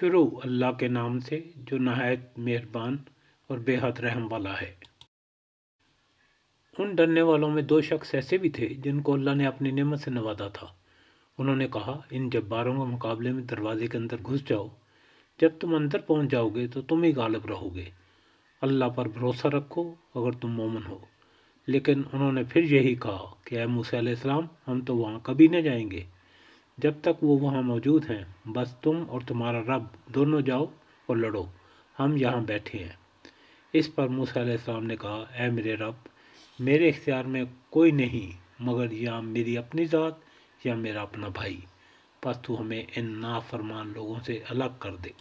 شروع اللہ کے نام سے جو نہایت مہربان اور بے حد رحم والا ہے۔ ان ڈرنے والوں میں دو شخص ایسے بھی تھے جن کو اللہ نے اپنی نعمت سے نوازا تھا۔ انہوں نے کہا، ان جباروں کے مقابلے میں دروازے کے اندر گھس جاؤ، جب تم اندر پہنچ جاؤ گے تو تم ہی غالب رہو گے۔ اللہ پر بھروسہ رکھو اگر تم مومن ہو۔ لیکن انہوں نے پھر یہی کہا کہ اے موسیٰ علیہ السلام، ہم تو وہاں کبھی نہ جائیں گے جب تک وہ وہاں موجود ہیں، بس تم اور تمہارا رب دونوں جاؤ اور لڑو، ہم یہاں بیٹھے ہیں۔ اس پر موسیٰ علیہ السلام نے کہا، اے میرے رب، میرے اختیار میں کوئی نہیں مگر یا میری اپنی ذات یا میرا اپنا بھائی، پس تو ہمیں ان نافرمان لوگوں سے الگ کر دے۔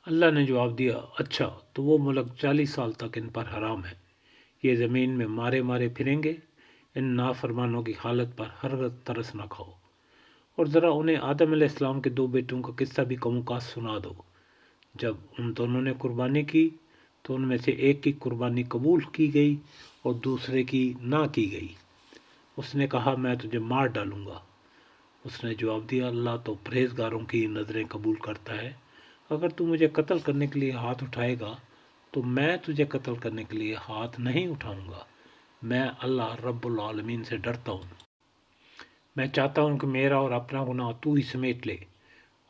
اللہ نے جواب دیا، اچھا تو وہ ملک 40 سال تک ان پر حرام ہے، یہ زمین میں مارے مارے پھریں گے، ان نافرمانوں کی حالت پر ہرگز ترس نہ کھاؤ، اور ذرا انہیں آدم علیہ السلام کے 2 بیٹوں کا قصہ بھی قوم کا سنا دو۔ جب ان دونوں نے قربانی کی تو ان میں سے ایک کی قربانی قبول کی گئی اور دوسرے کی نہ کی گئی۔ اس نے کہا، میں تجھے مار ڈالوں گا۔ اس نے جواب دیا، اللہ تو پرہیزگاروں کی نظریں قبول کرتا ہے، اگر تو مجھے قتل کرنے کے لیے ہاتھ اٹھائے گا تو میں تجھے قتل کرنے کے لیے ہاتھ نہیں اٹھاؤں گا۔ میں اللہ رب العالمین سے ڈرتا ہوں۔ میں چاہتا ہوں کہ میرا اور اپنا گناہ تو ہی سمیٹ لے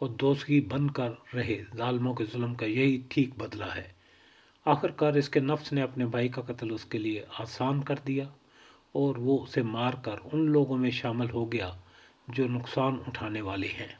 اور دوزخی بن کر رہے۔ ظالموں کے ظلم کا یہی ٹھیک بدلہ ہے۔ آخرکار اس کے نفس نے اپنے بھائی کا قتل اس کے لیے آسان کر دیا اور وہ اسے مار کر ان لوگوں میں شامل ہو گیا جو نقصان اٹھانے والے ہیں۔